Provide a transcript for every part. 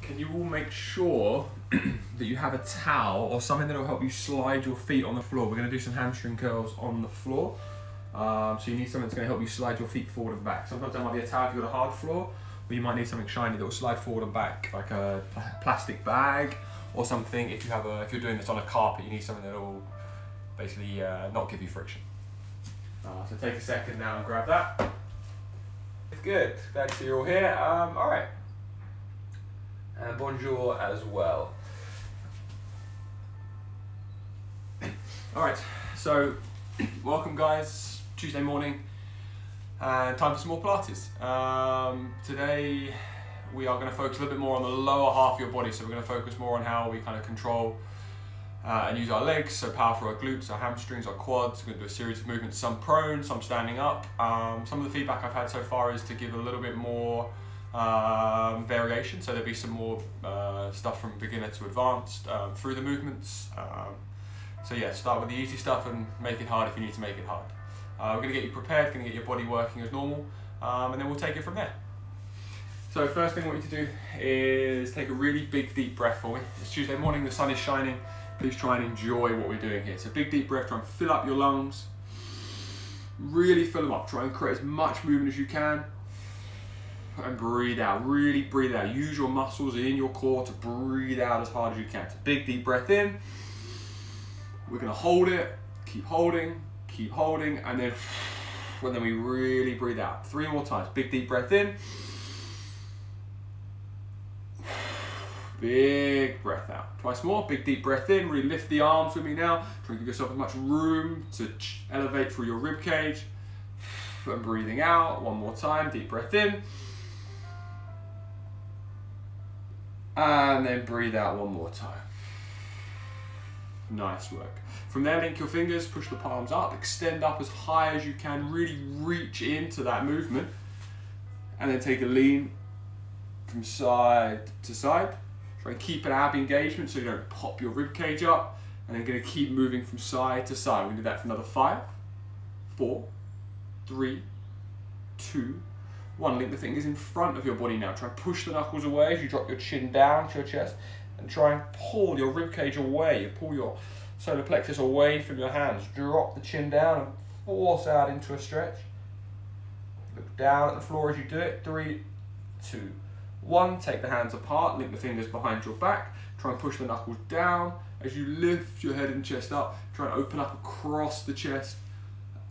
can you all make sure that you have a towel or something that will help you slide your feet on the floor? We're going to do some hamstring curls on the floor. So you need something that's going to help you slide your feet forward and back. Sometimes that might be a towel if you've got a hard floor, or you might need something shiny that will slide forward and back, like a plastic bag or something. If you're doing this on a carpet, you need something that will basically not give you friction. So take a second now and grab that. Good, glad to see you're all here. All right, and bonjour as well. All right, so welcome guys, Tuesday morning, and time for some more Pilates. Today we are going to focus a little bit more on the lower half of your body, so we're going to focus more on how we kind of control and use our legs, so power for our glutes, our hamstrings, our quads. We're going to do a series of movements, some prone, some standing up. Some of the feedback I've had so far is to give a little bit more variation, so there'll be some more stuff from beginner to advanced through the movements. So yeah, start with the easy stuff and make it hard if you need to make it hard. We're going to get you prepared, going to get your body working as normal, and then we'll take it from there. So first thing I want you to do is take a really big deep breath for me. It's Tuesday morning, the sun is shining. Please try and enjoy what we're doing here. So big deep breath, try and fill up your lungs. Really fill them up. Try and create as much movement as you can. And breathe out, really breathe out. Use your muscles in your core to breathe out as hard as you can. So big deep breath in. We're gonna hold it, keep holding, and then we really breathe out. 3 more times. Big deep breath in. Big breath out. Twice more. Big deep breath in. Really lift the arms with me now. Try and give yourself as much room to elevate through your rib cage. And breathing out. 1 more time. Deep breath in. And then breathe out 1 more time. Nice work. From there, link your fingers, push the palms up, extend up as high as you can. Really reach into that movement. And then take a lean from side to side. Try and keep an ab engagement so you don't pop your rib cage up, and then going to keep moving from side to side. We're going to do that for another 5, 4, 3, 2, 1. Link the fingers in front of your body now. Try and push the knuckles away as you drop your chin down to your chest, and try and pull your rib cage away. You pull your solar plexus away from your hands. Drop the chin down and force out into a stretch. Look down at the floor as you do it. 3, 2, 1, take the hands apart, link the fingers behind your back, try and push the knuckles down. As you lift your head and chest up, try and open up across the chest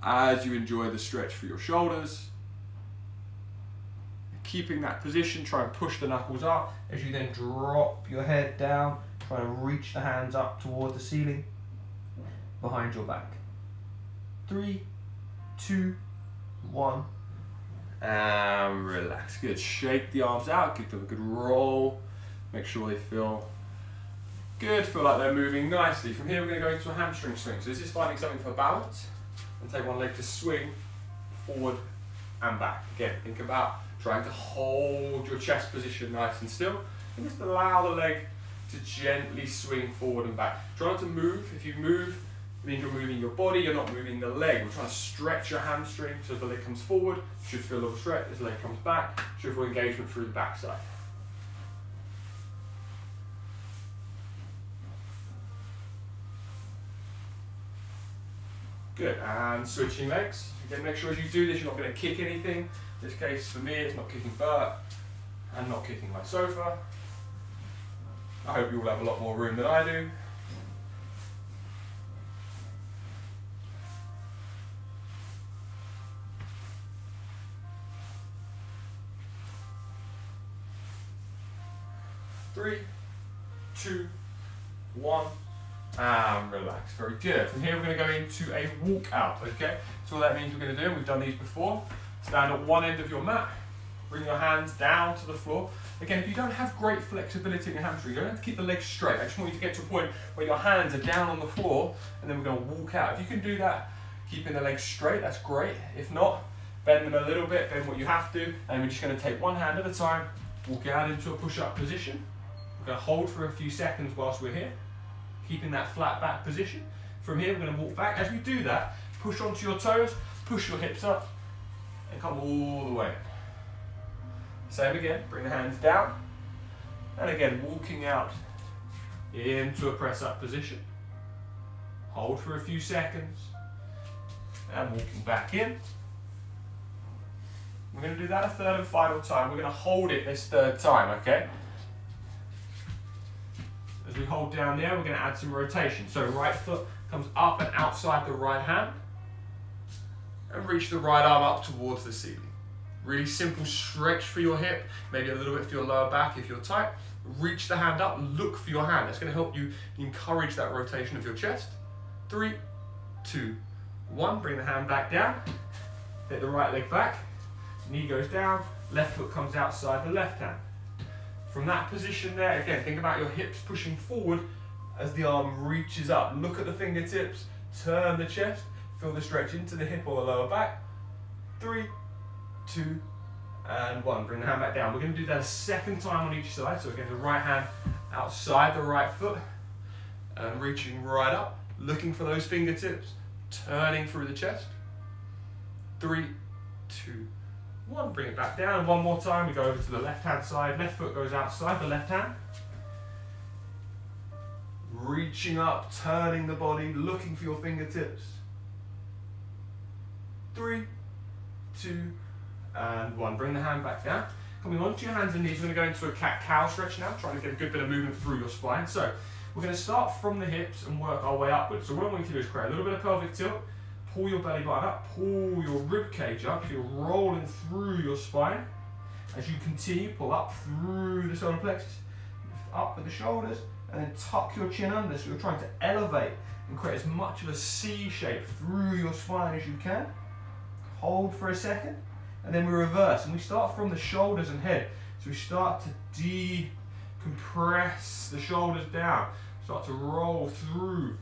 as you enjoy the stretch for your shoulders. Keeping that position, try and push the knuckles up as you then drop your head down, try and reach the hands up toward the ceiling behind your back. 3, 2, 1. And relax. Good. Shake the arms out, give them a good roll. Make sure they feel good, feel like they're moving nicely. From here we're going to go into a hamstring swing. So this is finding something for balance, and take one leg to swing forward and back. Again, think about trying to hold your chest position nice and still, and just allow the leg to gently swing forward and back. Try not to move. If you move, it means you're moving your body, you're not moving the leg. We're trying to stretch your hamstring so as the leg comes forward. You should feel a little stretch as the leg comes back. You should feel engagement through the backside. Good, and switching legs. Again, make sure as you do this, you're not going to kick anything. In this case, for me, it's not kicking Bert and not kicking my sofa. I hope you all have a lot more room than I do. Three, 2, 1, and relax. Very good. From here we're going to go into a walk out, okay? So all that means we're going to do, we've done these before, stand at one end of your mat, bring your hands down to the floor. Again, if you don't have great flexibility in your hamstring, you don't have to keep the legs straight. I just want you to get to a point where your hands are down on the floor, and then we're going to walk out. If you can do that, keeping the legs straight, that's great. If not, bend them a little bit, bend what you have to, and we're just going to take one hand at a time, walk out into a push-up position. We're going to hold for a few seconds whilst we're here, keeping that flat back position. From here, we're going to walk back. As we do that, push onto your toes, push your hips up, and come all the way in. Same again, bring the hands down, And again, walking out into a press up position. Hold for a few seconds. And walking back in. We're going to do that a third and final time. We're going to hold it this third time, okay? As we hold down there, we're going to add some rotation. So right foot comes up and outside the right hand. And reach the right arm up towards the ceiling. Really simple stretch for your hip, maybe a little bit for your lower back if you're tight. Reach the hand up, look for your hand. That's going to help you encourage that rotation of your chest. 3, 2, 1. Bring the hand back down. Hit the right leg back. Knee goes down. Left foot comes outside the left hand. From that position there, again, think about your hips pushing forward as the arm reaches up. Look at the fingertips. Turn the chest. Feel the stretch into the hip or the lower back. 3, 2, and 1. Bring the hand back down. We're going to do that a second time on each side. So again, the right hand outside the right foot and reaching right up, looking for those fingertips, turning through the chest. 3, 2, 1. Bring it back down. One more time. We go over to the left hand side. Left foot goes outside the left hand. Reaching up, turning the body, looking for your fingertips. 3, 2, and 1. Bring the hand back down. Coming onto your hands and knees, we're going to go into a cat-cow stretch now, trying to get a good bit of movement through your spine. So we're going to start from the hips and work our way upwards. So what I want you to do is create a little bit of pelvic tilt, pull your belly button up, pull your rib cage up, so you're rolling through your spine. As you continue, pull up through the solar plexus, lift up with the shoulders, and then tuck your chin under, so you're trying to elevate and create as much of a C shape through your spine as you can. Hold for a second, and then we reverse, and we start from the shoulders and head. So we start to decompress the shoulders down, start to roll through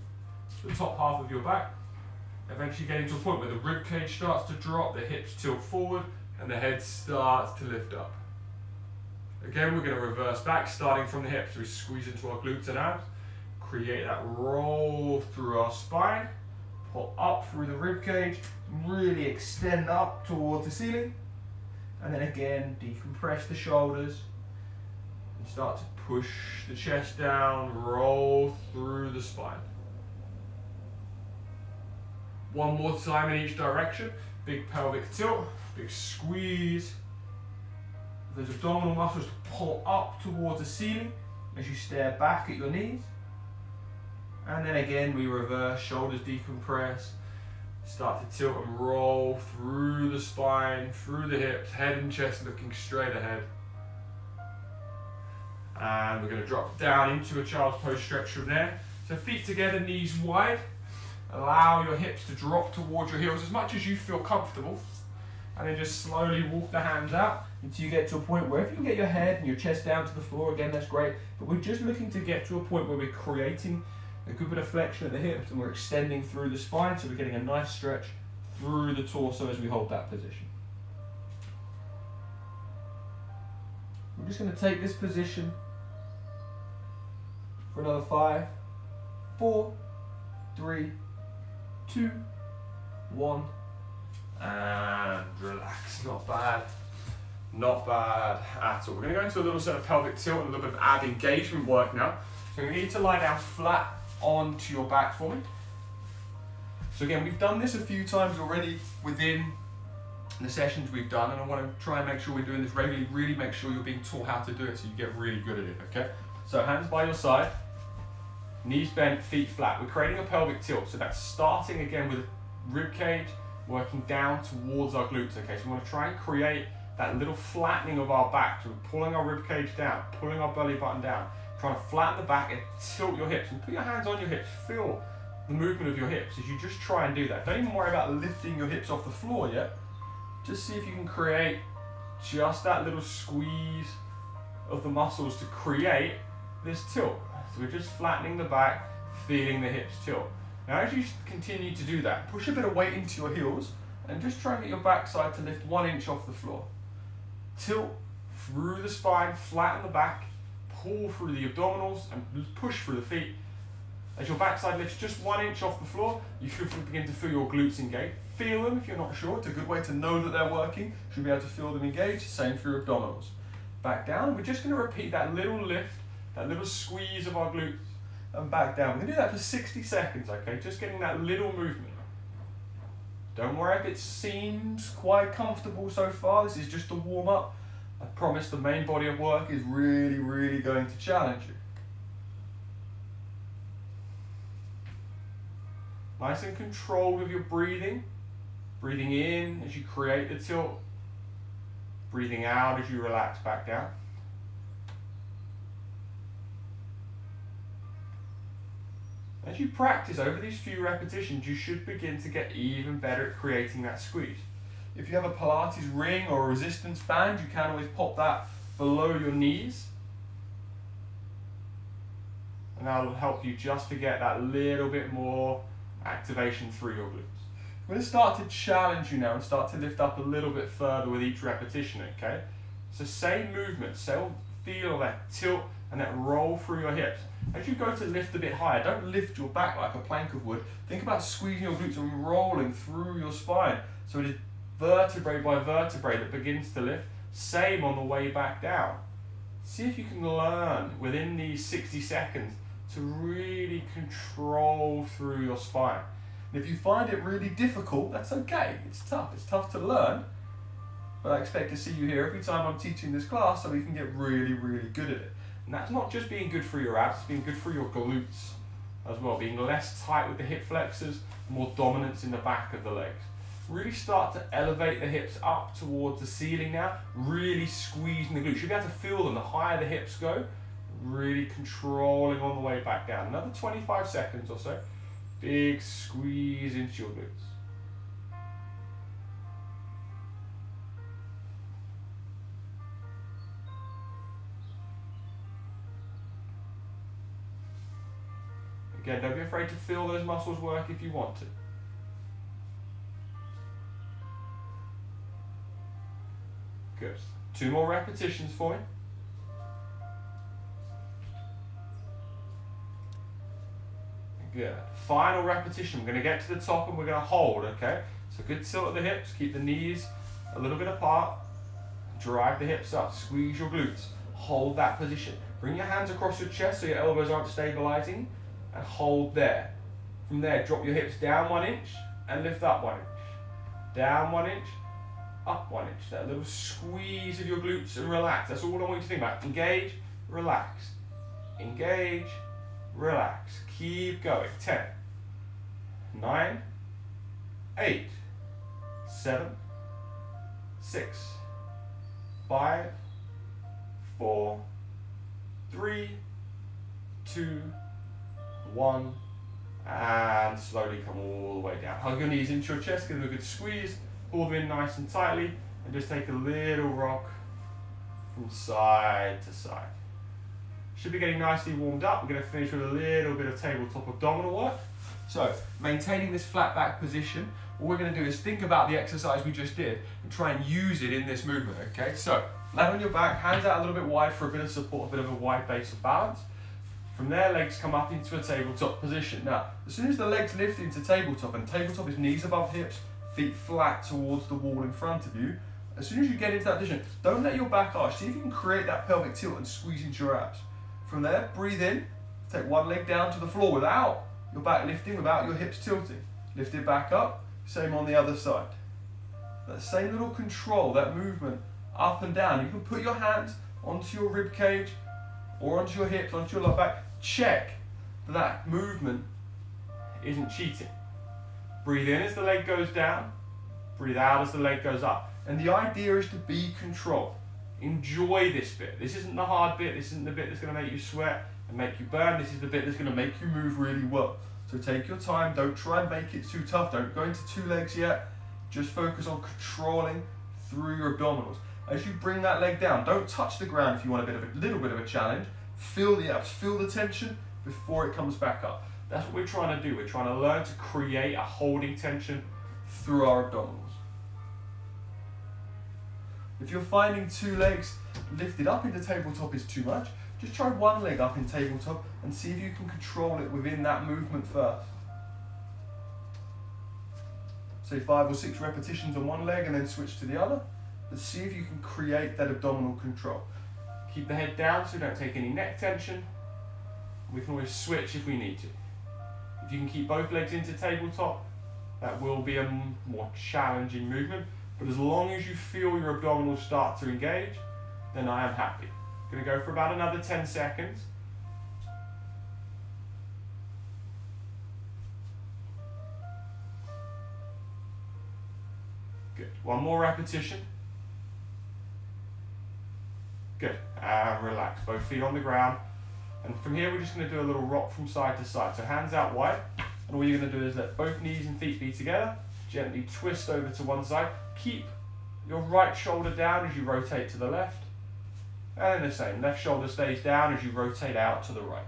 the top half of your back, eventually getting to a point where the rib cage starts to drop, the hips tilt forward, and the head starts to lift up. Again, we're going to reverse back, starting from the hips. We squeeze into our glutes and abs, create that roll through our spine, pull up through the rib cage, really extend up towards the ceiling, and then again decompress the shoulders and start to push the chest down, roll through the spine. One more time in each direction. Big pelvic tilt, big squeeze. Those abdominal muscles to pull up towards the ceiling as you stare back at your knees. And then again we reverse, shoulders decompress, start to tilt and roll through the spine, through the hips, head and chest looking straight ahead. And we're going to drop down into a child's pose stretch from there. So feet together, knees wide. Allow your hips to drop towards your heels as much as you feel comfortable. And then just slowly walk the hands out until you get to a point where if you can get your head and your chest down to the floor, again, that's great. But we're just looking to get to a point where we're creating a good bit of flexion at the hips and we're extending through the spine, so we're getting a nice stretch through the torso as we hold that position. We're just going to take this position for another 5, 4, 3, 2, 1, and relax. Not bad. Not bad at all. We're going to go into a little set of pelvic tilt and a little bit of ab engagement work now. So you're going to need to lie down flat onto your back for me. So again, we've done this a few times already within the sessions we've done, and I want to try and make sure we're doing this regularly, really make sure you're being taught how to do it so you get really good at it, okay? So hands by your side, knees bent, feet flat. We're creating a pelvic tilt, so that's starting again with rib cage, working down towards our glutes, okay? So we want to try and create that little flattening of our back. So we're pulling our rib cage down, pulling our belly button down, trying to flatten the back and tilt your hips, and put your hands on your hips. Feel the movement of your hips as you just try and do that. Don't even worry about lifting your hips off the floor yet. Just see if you can create just that little squeeze of the muscles to create this tilt. So we're just flattening the back, feeling the hips tilt. Now as you continue to do that, push a bit of weight into your heels and just try and get your backside to lift 1 inch off the floor. Tilt through the spine, flatten the back, pull through the abdominals and push through the feet. As your backside lifts just 1 inch off the floor, you should begin to feel your glutes engage. Feel them if you're not sure. It's a good way to know that they're working. You should be able to feel them engage. Same for your abdominals. back down. We're just going to repeat that little lift, that little squeeze of our glutes, and back down. We're going to do that for 60 seconds, okay? Just getting that little movement. Don't worry if it seems quite comfortable so far. This is just a warm up. I promise the main body of work is really, really going to challenge you. Nice and controlled with your breathing. Breathing in as you create the tilt. Breathing out as you relax back down. As you practice over these few repetitions, you should begin to get even better at creating that squeeze. If you have a Pilates ring or a resistance band, you can always pop that below your knees. And that will help you just to get that little bit more activation through your glutes. I'm going to start to challenge you now and start to lift up a little bit further with each repetition, okay? So same movement, so feel that tilt and that roll through your hips. As you go to lift a bit higher, don't lift your back like a plank of wood. Think about squeezing your glutes and rolling through your spine. So it is vertebrae by vertebrae that begins to lift. Same on the way back down. See if you can learn within these 60 seconds to really control through your spine. And if you find it really difficult, that's okay. It's tough to learn. But I expect to see you here every time I'm teaching this class so we can get really, really good at it. And that's not just being good for your abs, it's being good for your glutes as well. Being less tight with the hip flexors, more dominance in the back of the legs. Really start to elevate the hips up towards the ceiling now. Really squeezing the glutes. You'll be able to feel them the higher the hips go. Really controlling on the way back down. Another 25 seconds or so. Big squeeze into your glutes. Again, don't be afraid to feel those muscles work if you want to. Good. 2 more repetitions for me. Good. Final repetition. We're going to get to the top and we're going to hold, okay? So good tilt of the hips. Keep the knees a little bit apart. Drive the hips up. Squeeze your glutes. Hold that position. Bring your hands across your chest so your elbows aren't stabilizing. And hold there. From there, drop your hips down 1 inch and lift up 1 inch. Down 1 inch, up 1 inch. That little squeeze of your glutes and relax. That's all I want you to think about. Engage, relax. Engage, relax. Keep going. 10, 9, 8, 7, 6, 5, 4, 3, 2, 1, and slowly come all the way down. Hug your knees into your chest, give them a good squeeze, pull them in nice and tightly, and just take a little rock from side to side. Should be getting nicely warmed up. We're going to finish with a little bit of tabletop abdominal work. So, maintaining this flat back position, what we're going to do is think about the exercise we just did and try and use it in this movement, okay? So, land on your back, hands out a little bit wide for a bit of support, a bit of a wide base of balance. From there, legs come up into a tabletop position. Now, as soon as the legs lift into tabletop, and tabletop is knees above hips, feet flat towards the wall in front of you, as soon as you get into that position, don't let your back arch. See if you can create that pelvic tilt and squeeze into your abs. From there, breathe in, take one leg down to the floor without your back lifting, without your hips tilting. Lift it back up, same on the other side. That same little control, that movement up and down. You can put your hands onto your rib cage or onto your hips, onto your lower back. Check that movement isn't cheating. Breathe in as the leg goes down, breathe out as the leg goes up. And the idea is to be controlled. Enjoy this bit. This isn't the hard bit, this isn't the bit that's going to make you sweat and make you burn, this is the bit that's going to make you move really well. So take your time, don't try and make it too tough, don't go into 2 legs yet, just focus on controlling through your abdominals. As you bring that leg down, don't touch the ground if you want a little bit of a challenge. Feel the abs, feel the tension before it comes back up. That's what we're trying to do. We're trying to learn to create a holding tension through our abdominals. If you're finding 2 legs lifted up into tabletop is too much, just try 1 leg up in tabletop and see if you can control it within that movement first. Say 5 or 6 repetitions on 1 leg and then switch to the other. But see if you can create that abdominal control. Keep the head down so we don't take any neck tension. We can always switch if we need to. If you can keep both legs into tabletop, that will be a more challenging movement, but as long as you feel your abdominals start to engage, then I am happy. I'm going to go for about another 10 seconds. Good. One more repetition. Good. And relax. Both feet on the ground. And from here, we're just going to do a little rock from side to side. So hands out wide. And all you're going to do is let both knees and feet be together. Gently twist over to one side. Keep your right shoulder down as you rotate to the left. And then the same. Left shoulder stays down as you rotate out to the right.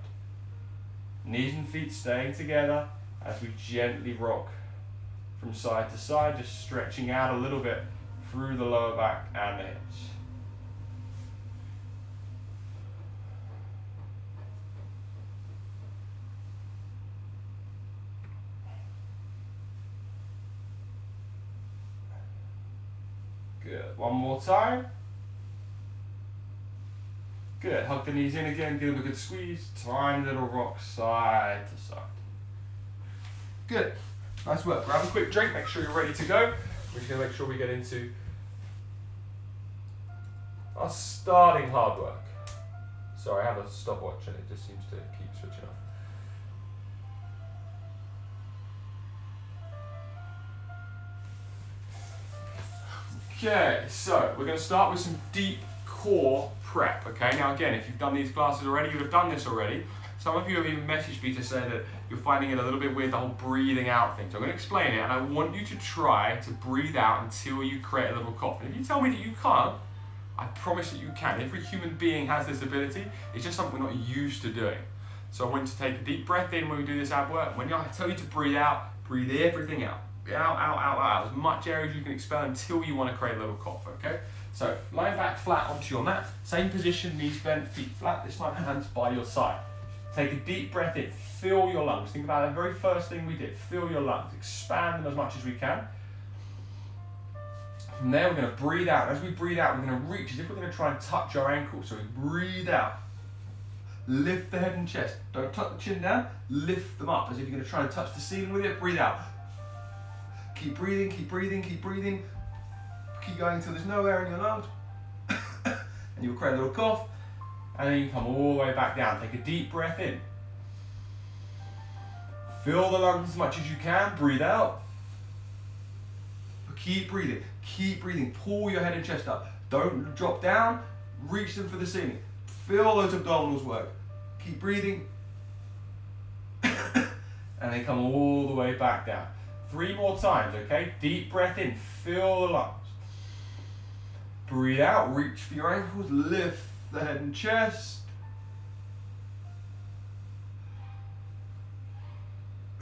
Knees and feet staying together as we gently rock from side to side, just stretching out a little bit through the lower back and the hips. Good. One more time. Good. Hug the knees in again. Give them a good squeeze. Tiny little rock side to side. Good. Nice work. Grab a quick drink. Make sure you're ready to go. We're just going to make sure we get into our starting hard work. Sorry, I have a stopwatch and it just seems to keep switching off. Okay, so we're going to start with some deep core prep, okay? Now again, if you've done these classes already, you'd have done this already. Some of you have even messaged me to say that you're finding it a little bit weird, the whole breathing out thing. So I'm going to explain it, and I want you to try to breathe out until you create a little cough. And if you tell me that you can't, I promise that you can. Every human being has this ability. It's just something we're not used to doing. So I want you to take a deep breath in when we do this ab work. When I tell you to breathe out, breathe everything out. Out, out, out, out. As much air as you can expel until you want to create a little cough, okay? So lie back flat onto your mat. Same position, knees bent, feet flat. This time hands by your side. Take a deep breath in. Fill your lungs. Think about the very first thing we did. Fill your lungs. Expand them as much as we can. From there, we're going to breathe out. As we breathe out, we're going to reach as if we're going to try and touch our ankles. So we breathe out. Lift the head and chest. Don't tuck the chin down. Lift them up as if you're going to try and touch the ceiling with it. Breathe out. Keep breathing, keep breathing, keep breathing. Keep going until there's no air in your lungs. And you'll create a little cough. And then you come all the way back down. Take a deep breath in. Fill the lungs as much as you can. Breathe out. Keep breathing. Keep breathing. Pull your head and chest up. Don't drop down. Reach them for the ceiling. Feel those abdominals work. Keep breathing. And then come all the way back down. 3 more times, okay? Deep breath in. Fill the lungs. Breathe out. Reach for your ankles. Lift the head and chest.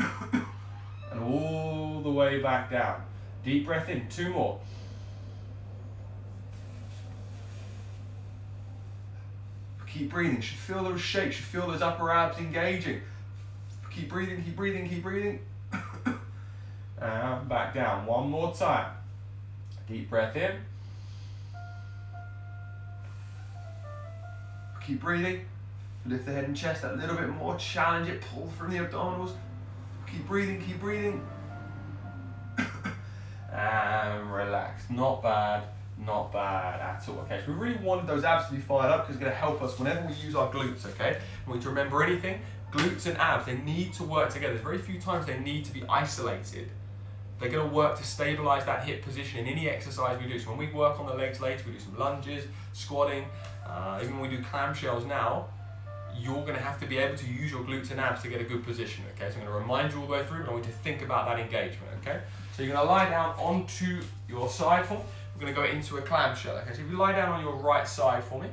And all the way back down. Deep breath in. 2 more. Keep breathing. You should feel those shakes. You should feel those upper abs engaging. Keep breathing, keep breathing, keep breathing. And back down. 1 more time. Deep breath in. Keep breathing. Lift the head and chest a little bit more. Challenge it. Pull from the abdominals. Keep breathing, keep breathing. And relax. Not bad. Not bad at all. Okay, so we really wanted those abs to be fired up because it's going to help us whenever we use our glutes, okay? We need to remember anything. Glutes and abs, they need to work together. There's very few times they need to be isolated. They're going to work to stabilize that hip position in any exercise we do. So when we work on the legs later, we do some lunges, squatting, even when we do clam shells now, you're going to have to be able to use your glutes and abs to get a good position, okay? So I'm going to remind you all the way through, but I want you to think about that engagement, okay? So you're going to lie down onto your side form. We're going to go into a clam shell, okay? So if you lie down on your right side for me,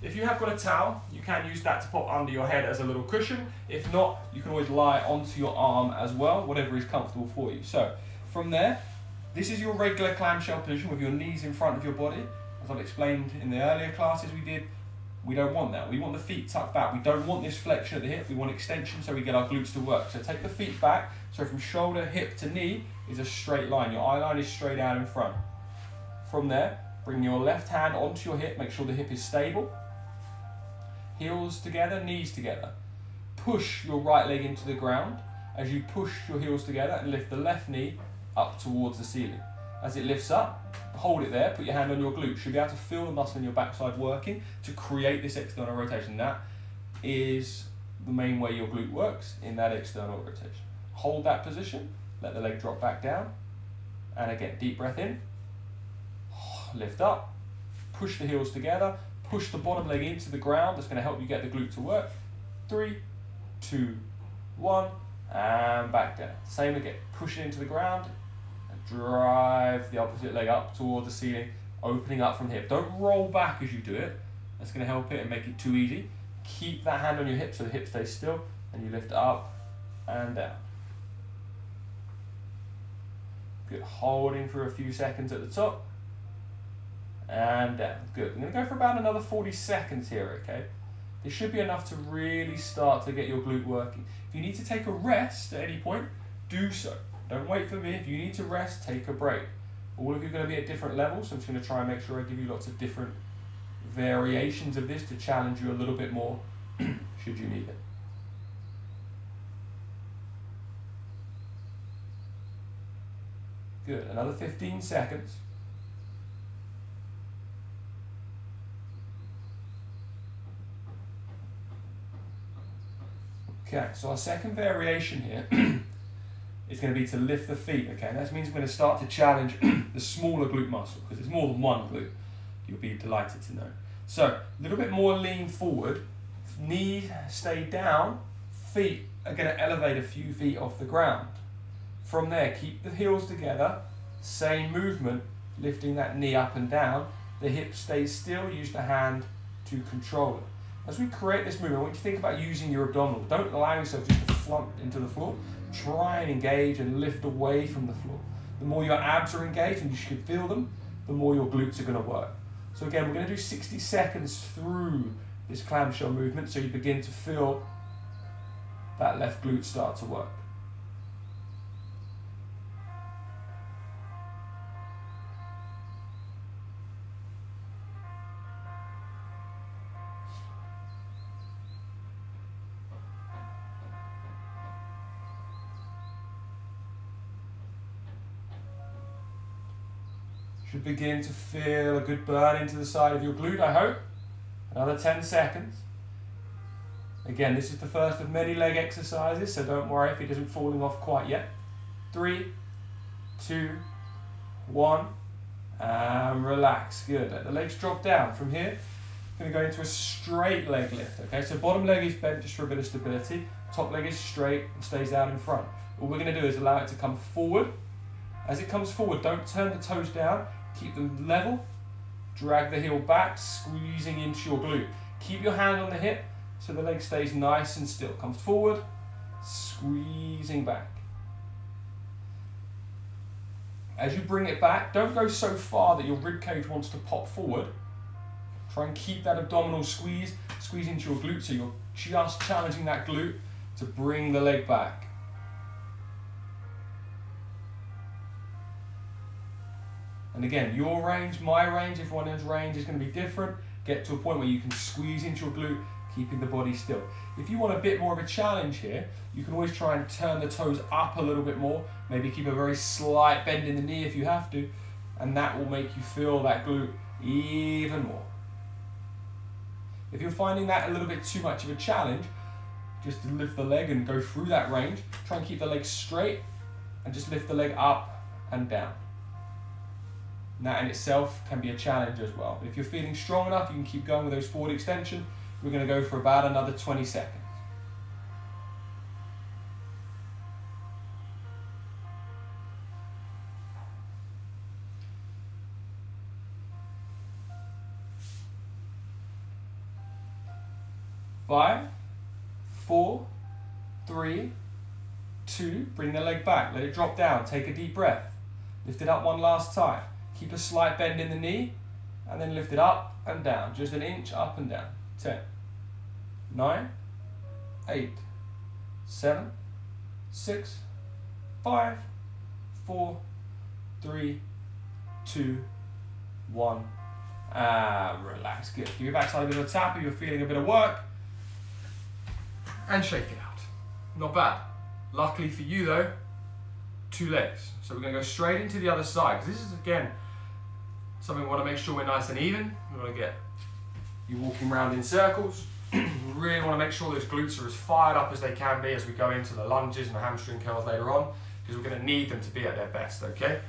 if you have got a towel, you can use that to pop under your head as a little cushion. If not, you can always lie onto your arm as well, whatever is comfortable for you. So from there, this is your regular clamshell position with your knees in front of your body. As I've explained in the earlier classes we did, we don't want that. We want the feet tucked back. We don't want this flexion at the hip. We want extension so we get our glutes to work. So take the feet back. So from shoulder, hip to knee is a straight line. Your eye line is straight out in front. From there, bring your left hand onto your hip. Make sure the hip is stable. heels together, knees together. Push your right leg into the ground as you push your heels together and lift the left knee up towards the ceiling. As it lifts up, hold it there, put your hand on your glute. You should be able to feel the muscle in your backside working to create this external rotation. That is the main way your glute works, in that external rotation. Hold that position, let the leg drop back down, and again, deep breath in, lift up, push the heels together, push the bottom leg into the ground. That's going to help you get the glute to work. 3, 2, 1, and back down. Same again, push it into the ground, and drive the opposite leg up towards the ceiling, opening up from the hip. Don't roll back as you do it. That's going to help it and make it too easy. Keep that hand on your hip so the hip stays still, and you lift up and down. Good, holding for a few seconds at the top, and down. Good, I'm going to go for about another 40 seconds here, okay? This should be enough to really start to get your glute working. If you need to take a rest at any point, do so. Don't wait for me. If you need to rest, take a break. All of you are going to be at different levels, so I'm just going to try and make sure I give you lots of different variations of this to challenge you a little bit more, should you need it. Good, another 15 seconds. Okay, so our second variation here is going to be to lift the feet, okay? And that means we're going to start to challenge the smaller glute muscle, because there's more than one glute, you'll be delighted to know. So, a little bit more lean forward, knees stay down, feet are going to elevate a few feet off the ground. From there, keep the heels together, same movement, lifting that knee up and down, the hip stays still, use the hand to control it. As we create this movement, I want you to think about using your abdominal. Don't allow yourself just to flunk into the floor. Try and engage and lift away from the floor. The more your abs are engaged, and you should feel them, the more your glutes are going to work. So again, we're going to do 60 seconds through this clamshell movement so you begin to feel that left glute start to work. Should begin to feel a good burn into the side of your glute, I hope. Another 10 seconds. Again, this is the first of many leg exercises, so don't worry if it isn't falling off quite yet. 3, 2, 1, and relax. Good. Let the legs drop down. From here, I'm going to go into a straight leg lift. Okay, so bottom leg is bent just for a bit of stability. Top leg is straight and stays out in front. All we're going to do is allow it to come forward. As it comes forward, don't turn the toes down. Keep them level. Drag the heel back, squeezing into your glute. Keep your hand on the hip so the leg stays nice and still. Comes forward, squeezing back. As you bring it back, don't go so far that your rib cage wants to pop forward. Try and keep that abdominal squeeze into your glute so you're just challenging that glute to bring the leg back. And again, your range, my range, everyone's range is going to be different. Get to a point where you can squeeze into your glute, keeping the body still. If you want a bit more of a challenge here, you can always try and turn the toes up a little bit more. Maybe keep a very slight bend in the knee if you have to. And that will make you feel that glute even more. If you're finding that a little bit too much of a challenge, just to lift the leg and go through that range, try and keep the leg straight and just lift the leg up and down. And that in itself can be a challenge as well. But if you're feeling strong enough, you can keep going with those forward extensions. We're going to go for about another 20 seconds. Five, 4, 3, 2, bring the leg back, let it drop down, take a deep breath. Lift it up one last time. Keep a slight bend in the knee, and then lift it up and down, just an inch up and down. 10, 9, 8, 7, 6, 5, 4, 3, 2, 1, Relax, good. Give your backside a bit of a tap if you're feeling a bit of work. And shake it out. Not bad. Luckily for you though, 2 legs. So we're going to go straight into the other side. Because this is, again, something we want to make sure we're nice and even. We want to get you walking around in circles. Really want to make sure those glutes are as fired up as they can be as we go into the lunges and the hamstring curls later on, because we're going to need them to be at their best, okay?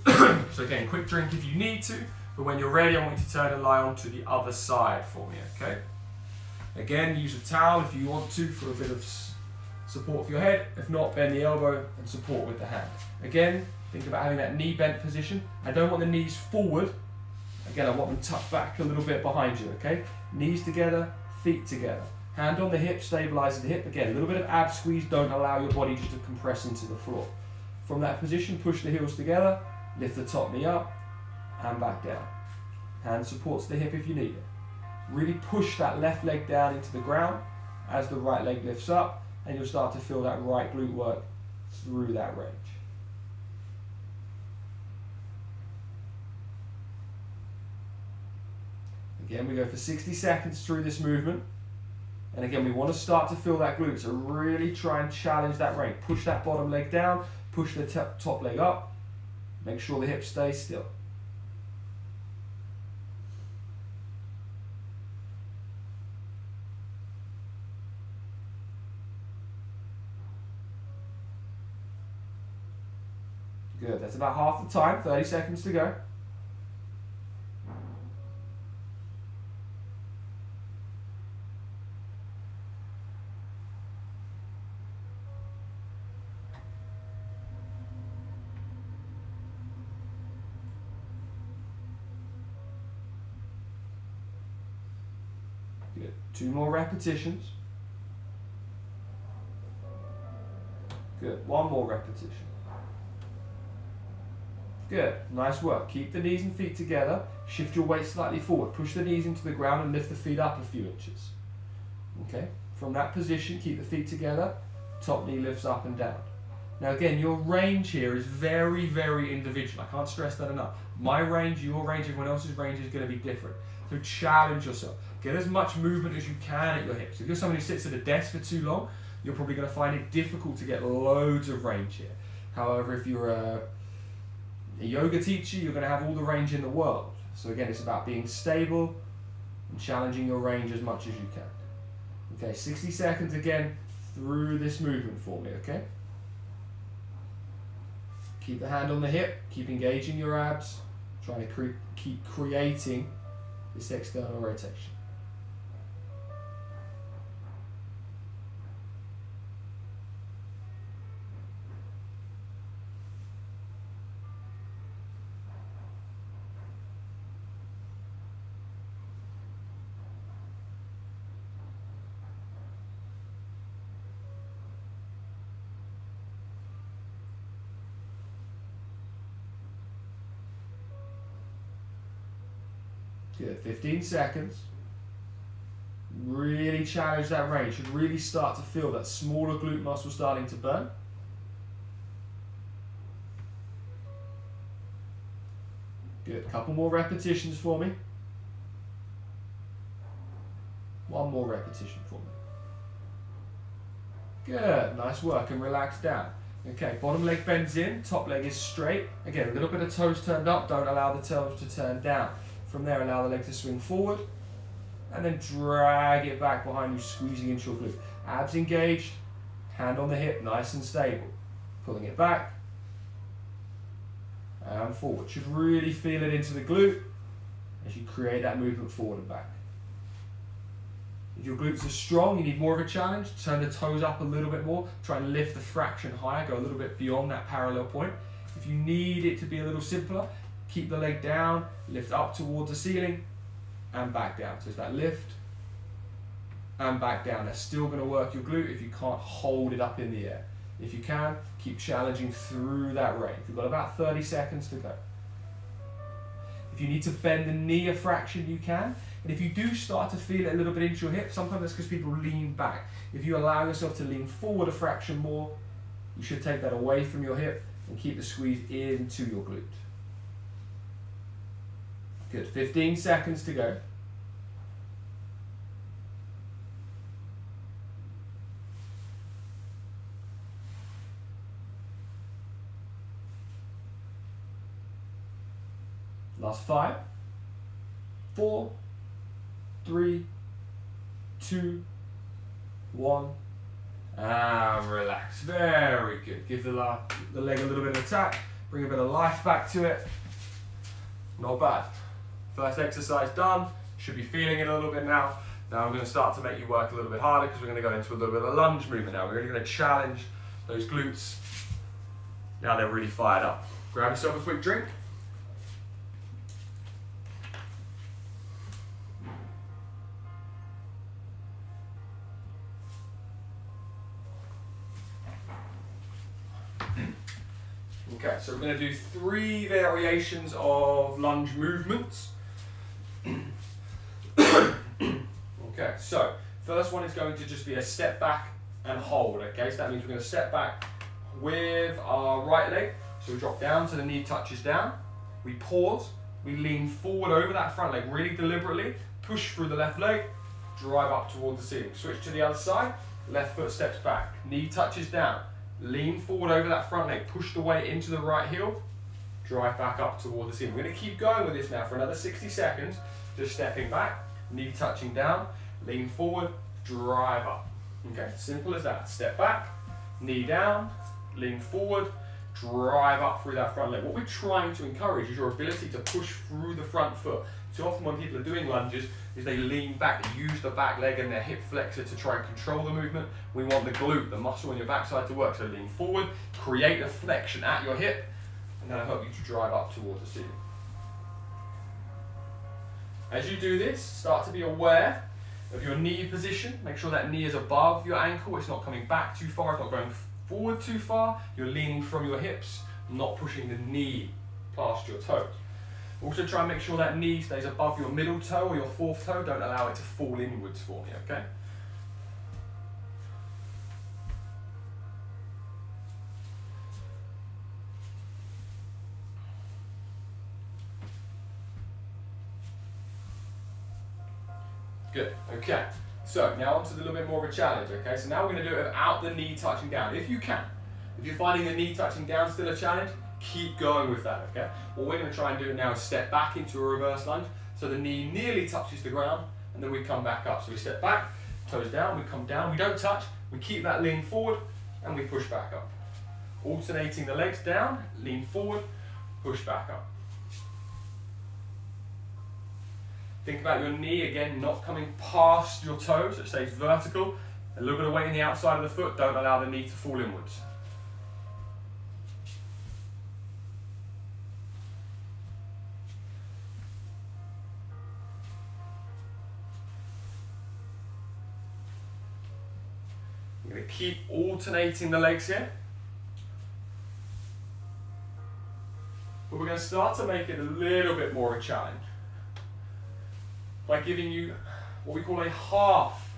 So again, quick drink if you need to, but when you're ready, I want you to turn and lie onto the other side for me, okay? Again, use a towel if you want to for a bit of support for your head. If not, bend the elbow and support with the hand. Again, think about having that knee bent position. I don't want the knees forward. Again, I want them tucked back a little bit behind you, okay? Knees together, feet together. Hand on the hip, stabilizing the hip. Again, a little bit of ab squeeze, don't allow your body just to compress into the floor. From that position, push the heels together, lift the top knee up, and back down. Hand supports the hip if you need it. Really push that left leg down into the ground as the right leg lifts up, and you'll start to feel that right glute work through that range. Again, we go for 60 seconds through this movement. And again, we want to start to feel that glute, so really try and challenge that range. Push that bottom leg down, push the top leg up, make sure the hips stay still. Good, that's about half the time, 30 seconds to go. Good, 2 more repetitions. Good, 1 more repetition. Good, nice work. Keep the knees and feet together. Shift your weight slightly forward. Push the knees into the ground and lift the feet up a few inches. Okay, from that position, keep the feet together. Top knee lifts up and down. Now again, your range here is very, very individual. I can't stress that enough. My range, your range, everyone else's range is going to be different. So challenge yourself. Get as much movement as you can at your hips. If you're someone who sits at a desk for too long, you're probably going to find it difficult to get loads of range here. However, if you're a yoga teacher, you're going to have all the range in the world. So again, it's about being stable and challenging your range as much as you can. Okay, 60 seconds again through this movement for me, okay? Keep the hand on the hip, keep engaging your abs, trying to keep creating this external rotation. Good, 15 seconds. Really challenge that range. Should really start to feel that smaller glute muscle starting to burn. Good, couple more repetitions for me. 1 more repetition for me. Good, nice work, and relax down. Okay, bottom leg bends in, top leg is straight. Again, a little bit of toes turned up, don't allow the toes to turn down. From there, allow the leg to swing forward, and then drag it back behind you, squeezing into your glute. Abs engaged, hand on the hip, nice and stable. Pulling it back, and forward. Should really feel it into the glute as you create that movement forward and back. If your glutes are strong, you need more of a challenge, turn the toes up a little bit more, try and lift the fraction higher, go a little bit beyond that parallel point. If you need it to be a little simpler, keep the leg down, lift up towards the ceiling, and back down. So it's that lift, and back down. That's still going to work your glute if you can't hold it up in the air. If you can, keep challenging through that range. We've got about 30 seconds to go. If you need to bend the knee a fraction, you can. And if you do start to feel it a little bit into your hip, sometimes that's because people lean back. If you allow yourself to lean forward a fraction more, you should take that away from your hip and keep the squeeze into your glute. Good, 15 seconds to go. Last 5, 4, 3, 2, 1, and relax. Very good. Give the leg a little bit of attack, bring a bit of life back to it. Not bad. First exercise done. Should be feeling it a little bit now. Now I'm going to start to make you work a little bit harder because we're going to go into a little bit of a lunge movement now. We're really going to challenge those glutes. Now they're really fired up. Grab yourself a quick drink. Okay, so we're going to do 3 variations of lunge movements. Okay, so first one is going to just be a step back and hold. Okay, so that means we're going to step back with our right leg. So we drop down so the knee touches down. We pause, we lean forward over that front leg really deliberately, push through the left leg, drive up towards the ceiling. Switch to the other side, left foot steps back, knee touches down. Lean forward over that front leg, push the weight into the right heel, drive back up toward the ceiling. We're going to keep going with this now for another 60 seconds, just stepping back, knee touching down, lean forward, drive up. Okay, simple as that. Step back, knee down, lean forward, drive up through that front leg. What we're trying to encourage is your ability to push through the front foot. Too often when people are doing lunges is they lean back, they use the back leg and their hip flexor to try and control the movement. We want the glute, the muscle on your backside to work. So lean forward, create a flexion at your hip, and that'll help you to drive up towards the ceiling. As you do this, start to be aware of your knee position. Make sure that knee is above your ankle. It's not coming back too far, it's not going forward too far. You're leaning from your hips, not pushing the knee past your toes. Also try and make sure that knee stays above your middle toe or your 4th toe. Don't allow it to fall inwards for me, okay? Good, okay. So now onto a little bit more of a challenge, okay? So now we're going to do it without the knee touching down, if you can. If you're finding the knee touching down still a challenge, keep going with that, okay? What we're going to try and do now is step back into a reverse lunge, so the knee nearly touches the ground, and then we come back up. So we step back, toes down, we come down, we don't touch, we keep that lean forward, and we push back up. Alternating the legs down, lean forward, push back up. Think about your knee, again, not coming past your toes, so it stays vertical. A little bit of weight in the outside of the foot, don't allow the knee to fall inwards. I'm going to keep alternating the legs here. But we're going to start to make it a little bit more a challenge by giving you what we call a half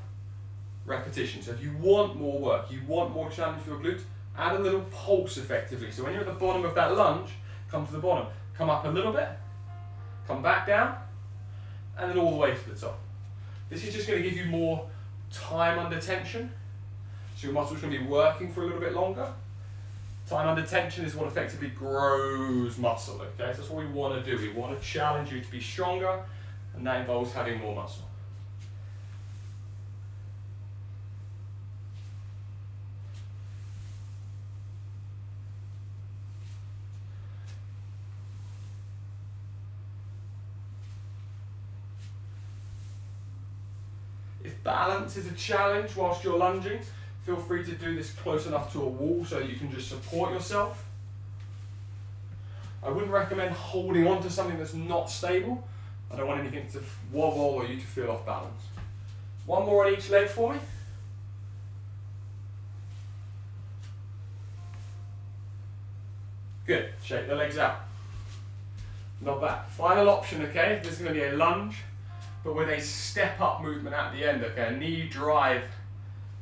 repetition. So if you want more work, you want more challenge for your glutes, add a little pulse effectively. So when you're at the bottom of that lunge, come to the bottom, come up a little bit, come back down, and then all the way to the top. This is just going to give you more time under tension. So your muscle's going to be working for a little bit longer. Time under tension is what effectively grows muscle, okay? So that's what we want to do. We want to challenge you to be stronger, and that involves having more muscle. If balance is a challenge whilst you're lunging, feel free to do this close enough to a wall so that you can just support yourself. I wouldn't recommend holding on to something that's not stable. I don't want anything to wobble or you to feel off balance. One more on each leg for me. Good, shake the legs out. Not bad. Final option, okay? This is going to be a lunge, but with a step up movement at the end, okay? A knee drive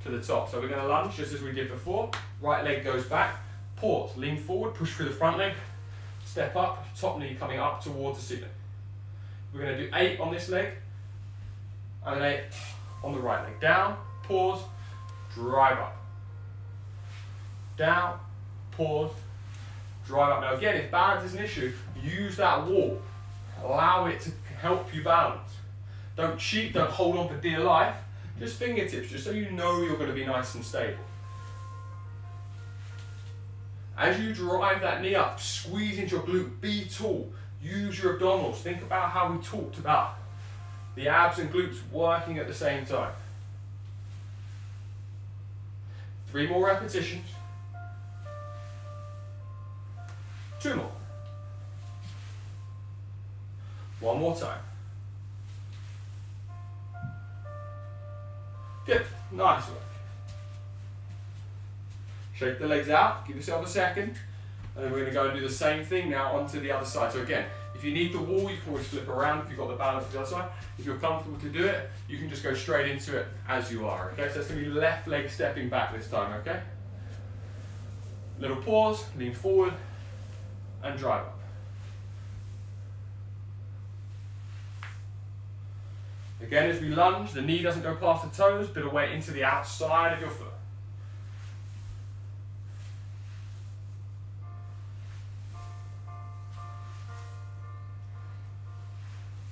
to the top. So we're going to lunge just as we did before. Right leg goes back, pause, lean forward, push through the front leg, step up, top knee coming up towards the ceiling. We're going to do 8 on this leg, and then 8 on the right leg. Down, pause, drive up. Down, pause, drive up. Now again, if balance is an issue, use that wall. Allow it to help you balance. Don't cheat, don't hold on for dear life. Just fingertips, just so you know you're going to be nice and stable. As you drive that knee up, squeeze into your glute, be tall. Use your abdominals. Think about how we talked about the abs and glutes working at the same time. 3 more repetitions. 2 more. 1 more time. Good, nice work. Shake the legs out, give yourself a second, and then we're going to go and do the same thing now onto the other side. So again, if you need the wall, you can always flip around if you've got the balance to the other side. If you're comfortable to do it, you can just go straight into it as you are, okay? So it's going to be left leg stepping back this time, okay? Little pause, lean forward, and drive up. Again, as we lunge, the knee doesn't go past the toes, bit of weight into the outside of your foot.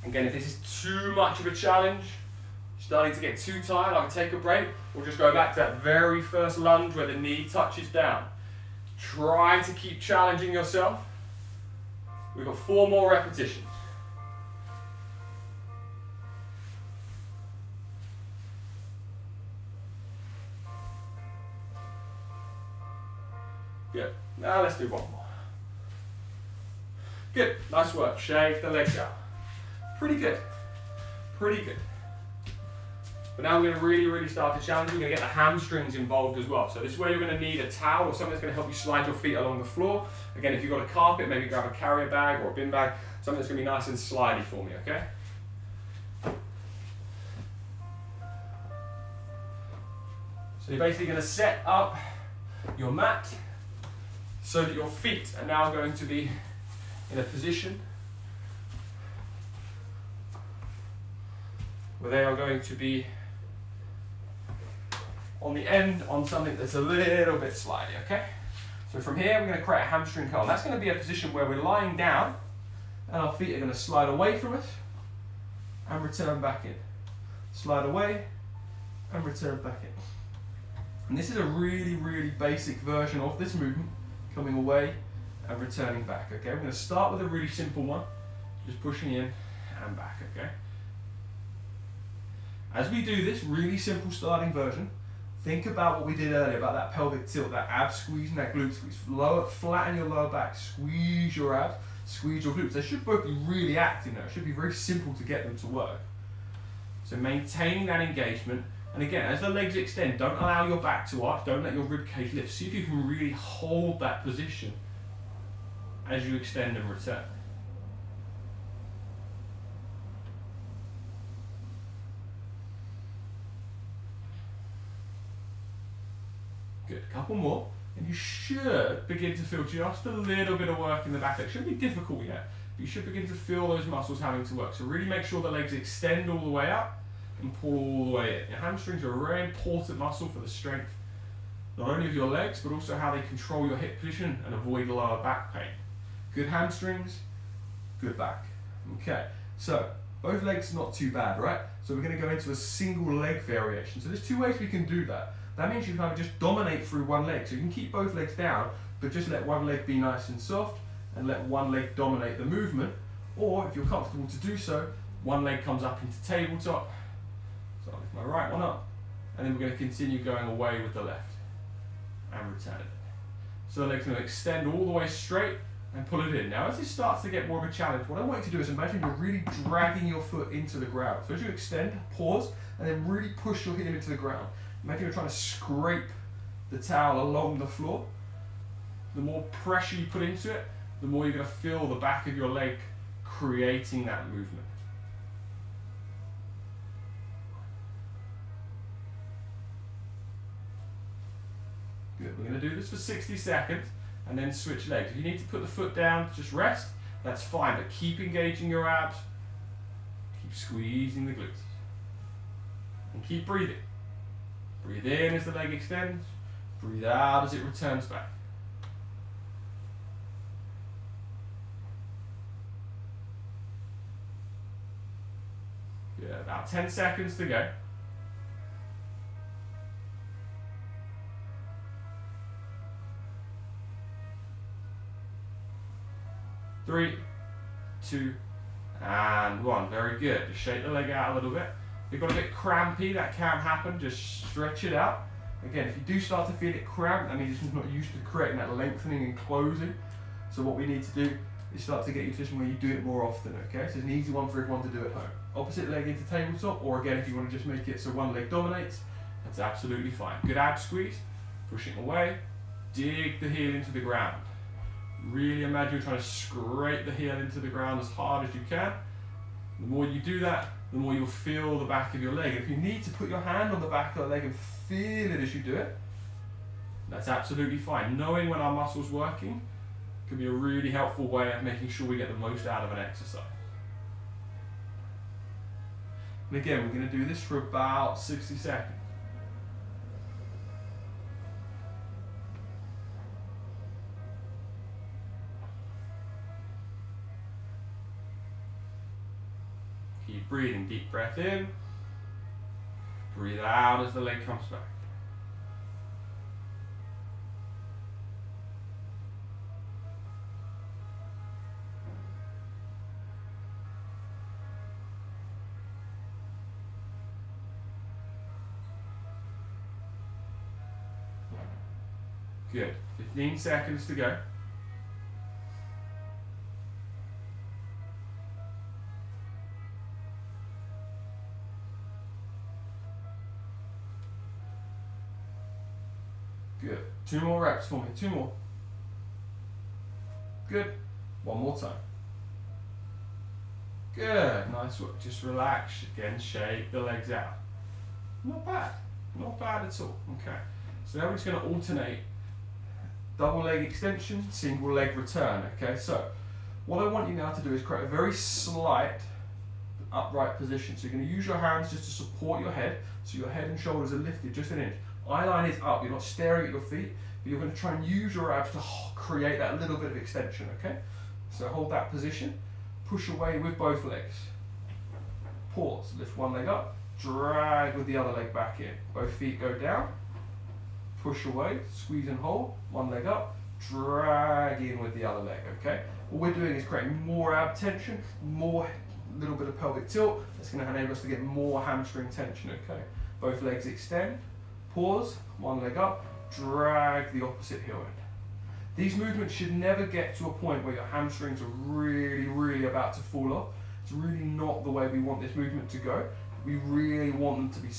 Again, if this is too much of a challenge, starting to get too tired, I would take a break, or just go back to that very first lunge where the knee touches down. Try to keep challenging yourself. We've got 4 more repetitions. Good. Now let's do 1 more. Good. Nice work. Shake the legs out. Pretty good. Pretty good. But now we're going to really start to challenge. We're going to get the hamstrings involved as well. So this is where you're going to need a towel or something that's going to help you slide your feet along the floor. Again, if you've got a carpet, maybe grab a carrier bag or a bin bag. Something that's going to be nice and slidey for me, okay? So you're basically going to set up your mat so that your feet are now going to be in a position where they are going to be on the end on something that's a little bit slidey, okay? So from here, we're going to create a hamstring curl. That's going to be a position where we're lying down and our feet are going to slide away from us and return back in. Slide away and return back in. And this is a really basic version of this movement, coming away and returning back, okay? We're going to start with a really simple one, just pushing in and back, okay? As we do this really simple starting version, think about what we did earlier about that pelvic tilt, that ab squeeze and that glute squeeze. Flatten your lower back, squeeze your abs, squeeze your glutes. They should both be really active now. It should be very simple to get them to work. So maintaining that engagement. And again, as the legs extend, don't allow your back to arch, don't let your rib cage lift. See if you can really hold that position as you extend and return. Good, couple more, and you should begin to feel just a little bit of work in the back leg. It shouldn't be difficult yet, but you should begin to feel those muscles having to work. So really make sure the legs extend all the way up and pull all the way in. Your hamstrings are a very important muscle for the strength, not only of your legs, but also how they control your hip position and avoid lower back pain. Good hamstrings, good back. Okay, so both legs not too bad, right? So we're going to go into a single leg variation. So there's 2 ways we can do that. That means you can either just dominate through one leg. So you can keep both legs down, but just let one leg be nice and soft and let one leg dominate the movement. Or if you're comfortable to do so, one leg comes up into tabletop. So I'll lift my right one up, and then we're going to continue going away with the left and return it. So the leg's going to extend all the way straight and pull it in. Now as this starts to get more of a challenge, what I want you to do is imagine you're really dragging your foot into the ground. So as you extend, pause, and then really push your heel into the ground. Imagine you're trying to scrape the towel along the floor. The more pressure you put into it, the more you're going to feel the back of your leg creating that movement. Good, we're going to do this for 60 seconds and then switch legs. If you need to put the foot down, just rest, that's fine, but keep engaging your abs Keep squeezing the glutes. And keep breathing. Breathe in as the leg extends. Breathe out as it returns back. Good. About 10 seconds to go. 3, 2, and 1. Very good. Just shake the leg out a little bit. If you've got a bit crampy, that can happen. Just stretch it out. Again, if you do start to feel it cramp, that means it's not used to creating that lengthening and closing. So what we need to do is start to get you to a position where you do it more often, okay? So it's an easy one for everyone to do at home. Opposite leg into tabletop, or again, if you want to just make it so one leg dominates, that's absolutely fine. Good ab squeeze, pushing away, dig the heel into the ground. Really imagine you're trying to scrape the heel into the ground as hard as you can. The more you do that, the more you'll feel the back of your leg. If you need to put your hand on the back of the leg and feel it as you do it, that's absolutely fine. Knowing when our muscle's working can be a really helpful way of making sure we get the most out of an exercise. And again, we're going to do this for about 60 seconds. Keep breathing, deep breath in. Breathe out as the leg comes back. Good. 15 seconds to go. Good. 2 more reps for me. 2 more. Good. 1 more time. Good. Nice work. Just relax. Again, shake the legs out. Not bad. Not bad at all. Okay. So now we're just going to alternate double leg extension, single leg return. Okay. So what I want you now to do is create a very slight upright position. So you're going to use your hands just to support your head. So your head and shoulders are lifted just an inch. Eye line is up, you're not staring at your feet, but you're going to try and use your abs to create that little bit of extension, okay? So hold that position, push away with both legs. Pause, lift one leg up, drag with the other leg back in. Both feet go down, push away, squeeze and hold, one leg up, drag in with the other leg, okay? What we're doing is creating more ab tension, more little bit of pelvic tilt. That's going to enable us to get more hamstring tension, okay? Both legs extend. Pause, one leg up, drag the opposite heel in. These movements should never get to a point where your hamstrings are really about to fall off. It's really not the way we want this movement to go. We really want them to be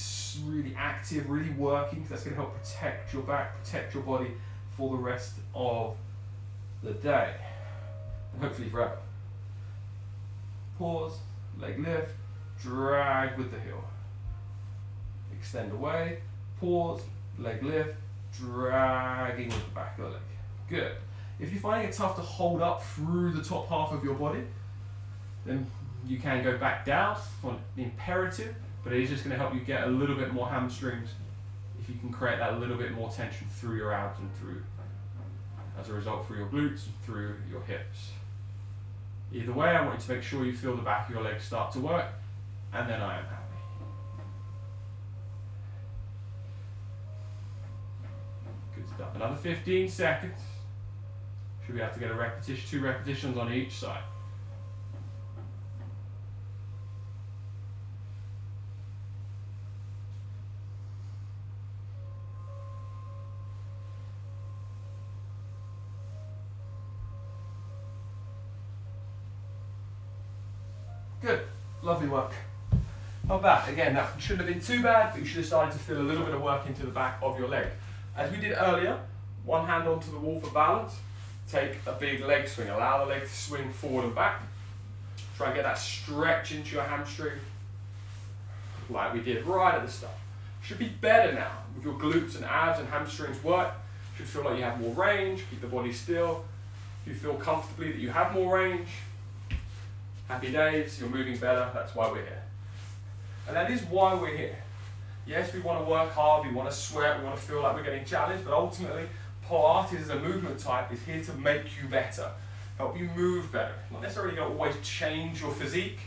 really active, really working, because that's going to help protect your back, protect your body for the rest of the day, and hopefully forever. Pause, leg lift, drag with the heel. Extend away. Pause, leg lift, dragging with the back of the leg. Good. If you're finding it tough to hold up through the top half of your body, then you can go back down on imperative, but it is just going to help you get a little bit more hamstrings if you can create that little bit more tension through your abs and through, as a result, through your glutes and through your hips. Either way, I want you to make sure you feel the back of your legs start to work, and then I am happy. Good stuff. Another 15 seconds. Should be able to get a repetition, 2 repetitions on each side. Good. Lovely work. Not bad. Again, that shouldn't have been too bad, but you should have started to feel a little bit of work into the back of your leg. As we did earlier, one hand onto the wall for balance, take a big leg swing, allow the leg to swing forward and back. Try and get that stretch into your hamstring, like we did right at the start. Should be better now, with your glutes and abs and hamstrings work. Should feel like you have more range, keep the body still. If you feel comfortably that you have more range, happy days, you're moving better, that's why we're here. And that is why we're here. Yes, we want to work hard, we want to sweat, we want to feel like we're getting challenged, but ultimately, Pilates as a movement type is here to make you better, help you move better. Not necessarily going to always change your physique.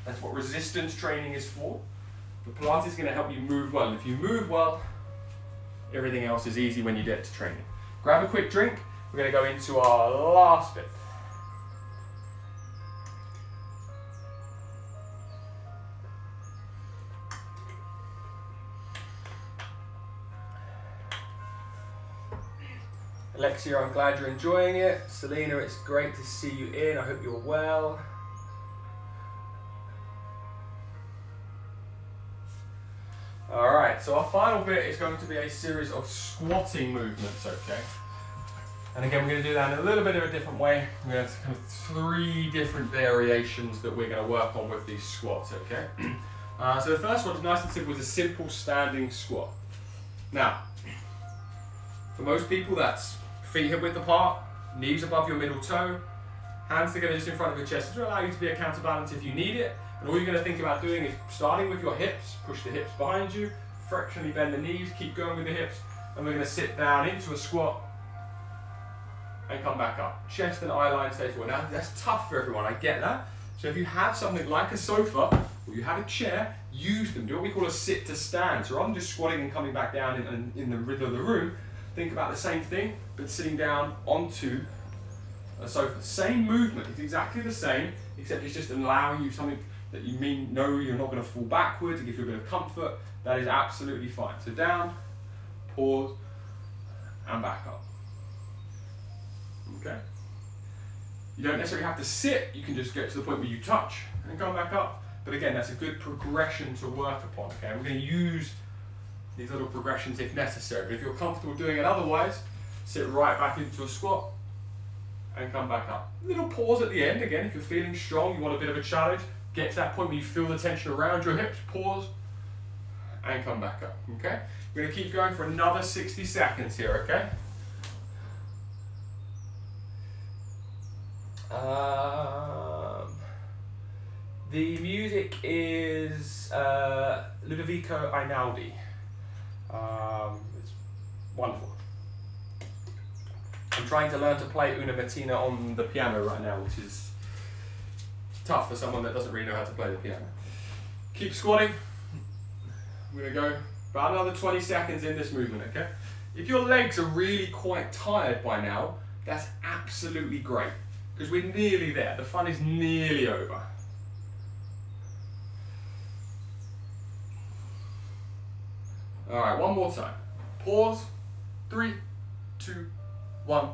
That's what resistance training is for. But Pilates is going to help you move well. And if you move well, everything else is easy when you get to training. Grab a quick drink. We're going to go into our last bit. Alexia, I'm glad you're enjoying it. Selena, it's great to see you in. I hope you're well. Alright, so our final bit is going to be a series of squatting movements, okay? And again, we're going to do that in a little bit of a different way. We're going to have kind of 3 different variations that we're going to work on with these squats, okay? So the first one is nice and simple, it's a simple standing squat. Now, for most people that's feet hip width apart, knees above your middle toe, hands together just in front of your chest to allow you to be a counterbalance if you need it. And all you're going to think about doing is starting with your hips, push the hips behind you, fractionally bend the knees, keep going with the hips, and we're going to sit down into a squat and come back up. Chest and eye line stay forward. Now that's tough for everyone, I get that. So if you have something like a sofa, or you have a chair, use them. Do what we call a sit to stand. So rather than just squatting and coming back down in the middle of the room, think about the same thing, but sitting down onto a sofa. Same movement, it's exactly the same, except it's just allowing you something that you know you're not going to fall backwards, to give you a bit of comfort. That is absolutely fine. So down, pause, and back up. Okay? You don't necessarily have to sit, you can just get to the point where you touch and come back up. But again, that's a good progression to work upon. Okay? We're going to use these little progressions if necessary. But if you're comfortable doing it otherwise, sit right back into a squat and come back up. Little pause at the end. Again, if you're feeling strong, you want a bit of a challenge, get to that point where you feel the tension around your hips, pause and come back up. Okay? We're going to keep going for another 60 seconds here, okay? The music is Ludovico Einaudi. It's wonderful. I'm trying to learn to play Una Mattina on the piano right now, which is tough for someone that doesn't really know how to play the piano. Keep squatting. We're going to go about another 20 seconds in this movement, okay? If your legs are really quite tired by now, that's absolutely great, because we're nearly there. The fun is nearly over. All right, one more time. Pause. 3, 2, 1,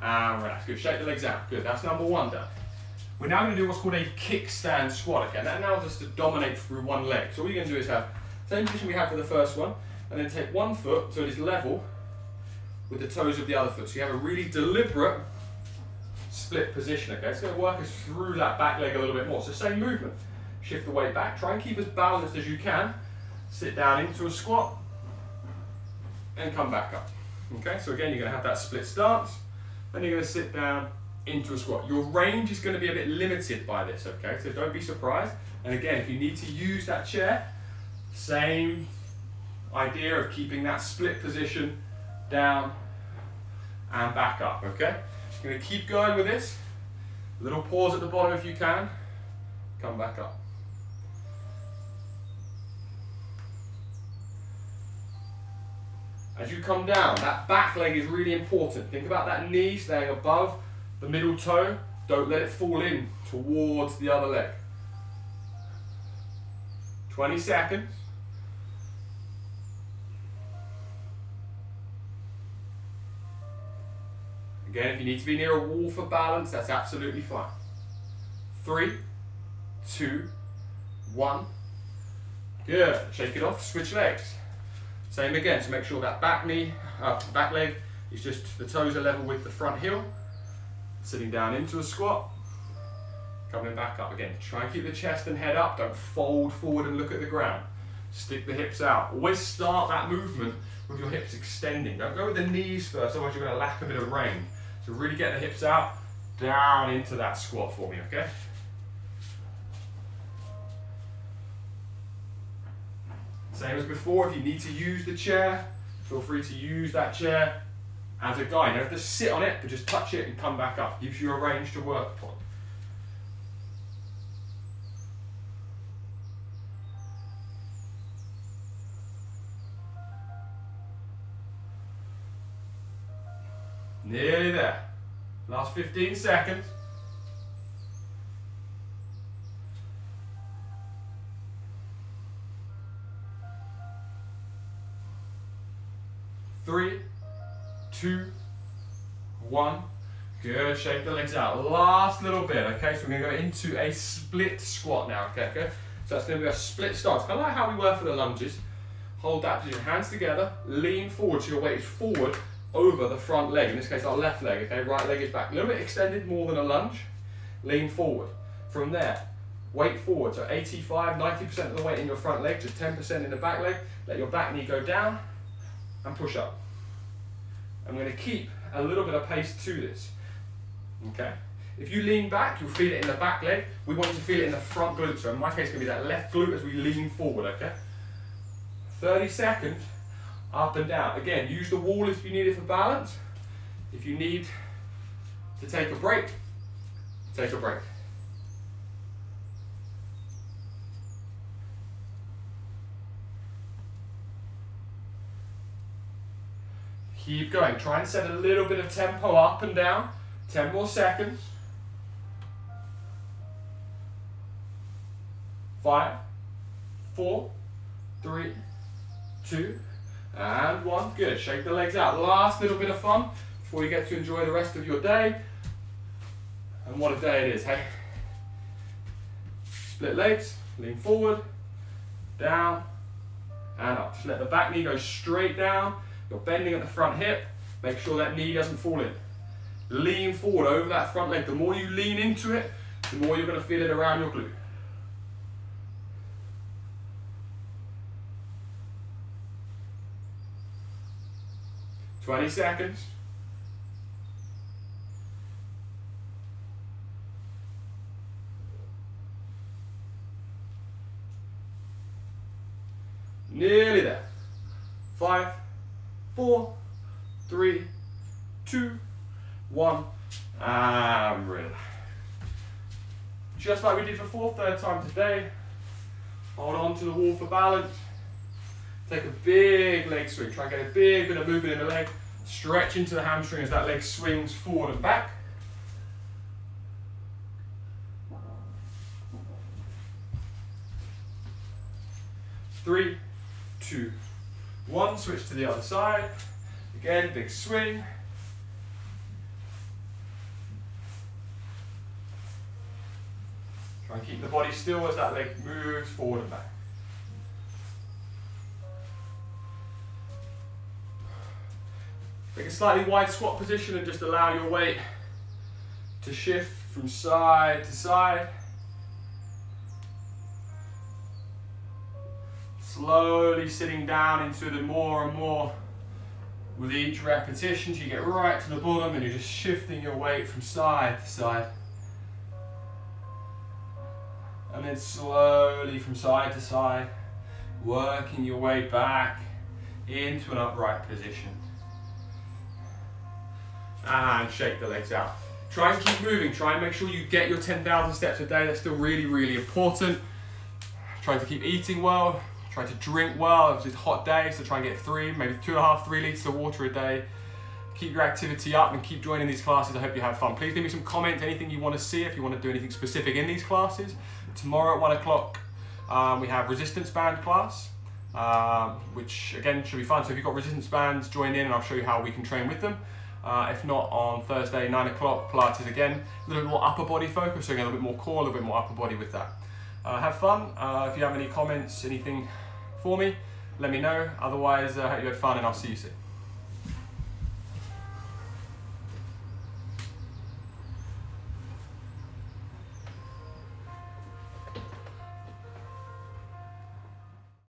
and relax. Good. Shake the legs out. Good. That's number 1 done. We're now going to do what's called a kickstand squat again. That allows us to dominate through one leg. So what you're going to do is have the same position we had for the first one, and then take one foot so it is level with the toes of the other foot. So you have a really deliberate split position. Okay, it's going to work us through that back leg a little bit more. So same movement. Shift the weight back. Try and keep as balanced as you can. Sit down into a squat and come back up. Okay, so again, you're going to have that split stance, then you're going to sit down into a squat. Your range is going to be a bit limited by this, okay, so don't be surprised. And again, if you need to use that chair, same idea of keeping that split position, down and back up, okay? You're going to keep going with this. A little pause at the bottom if you can. Come back up. As you come down, that back leg is really important. Think about that knee staying above the middle toe. Don't let it fall in towards the other leg. 20 seconds. Again, if you need to be near a wall for balance, that's absolutely fine. 3, 2, 1. Good. Shake it off, switch legs. Same again, so make sure that back leg is just, the toes are level with the front heel. Sitting down into a squat, coming back up again. Try and keep the chest and head up, don't fold forward and look at the ground. Stick the hips out. Always start that movement with your hips extending. Don't go with the knees first, otherwise you're going to lack a bit of range. So really get the hips out, down into that squat for me, okay? Same as before, if you need to use the chair, feel free to use that chair as a guide. You don't have to sit on it, but just touch it and come back up. Gives you a range to work upon. Nearly there. Last 15 seconds. Three, two, one. Good. Shake the legs out. Last little bit. Okay, so we're going to go into a split squat now. Okay. So that's going to be a split start. It's kind of like how we were for the lunges. Hold that position. Hands together. Lean forward. So your weight is forward over the front leg. In this case, our left leg. Okay. Right leg is back. A little bit extended, more than a lunge. Lean forward. From there, weight forward. So 85, 90% of the weight in your front leg. Just 10% in the back leg. Let your back knee go down. And push up. I'm going to keep a little bit of pace to this. Okay? If you lean back, you'll feel it in the back leg. We want you to feel it in the front glute. So in my case, it's going to be that left glute as we lean forward. Okay? 30 seconds, up and down. Again, use the wall if you need it for balance. If you need to take a break, take a break. Keep going. Try and set a little bit of tempo up and down. 10 more seconds. 5, 4, 3, 2, and 1. Good. Shake the legs out. Last little bit of fun before you get to enjoy the rest of your day. And what a day it is, hey? Split legs, lean forward, down, and up. Just let the back knee go straight down. You're bending at the front hip. Make sure that knee doesn't fall in. Lean forward over that front leg. The more you lean into it, the more you're going to feel it around your glute. "20 seconds. Nearly there. 5, 4, 3, 2, 1, and relax. Just like we did before, third time today. Hold on to the wall for balance. Take a big leg swing. Try and get a big bit of movement in the leg. Stretch into the hamstring as that leg swings forward and back. Three, 2, 1. Switch to the other side. Again, big swing. Try and keep the body still as that leg moves forward and back. Take a slightly wide squat position and just allow your weight to shift from side to side. Slowly sitting down into the more and more with each repetition till you get right to the bottom and you're just shifting your weight from side to side. And then slowly from side to side, working your way back into an upright position. And shake the legs out. Try and keep moving. Try and make sure you get your 10,000 steps a day. That's still really, really important. Try to keep eating well. Try to drink well. If it's a hot day, so try and get 3, maybe 2.5, 3 litres of water a day. Keep your activity up and keep joining these classes. I hope you have fun. Please leave me some comments, anything you want to see, if you want to do anything specific in these classes. Tomorrow at 1 o'clock, we have resistance band class, which again should be fun. So if you've got resistance bands, join in and I'll show you how we can train with them. If not, on Thursday, 9 o'clock, Pilates again. A little bit more upper body focus, so again, a little bit more core, a little bit more upper body with that. Have fun. If you have any comments, anything for me, let me know. Otherwise, I hope you had fun and I'll see you soon.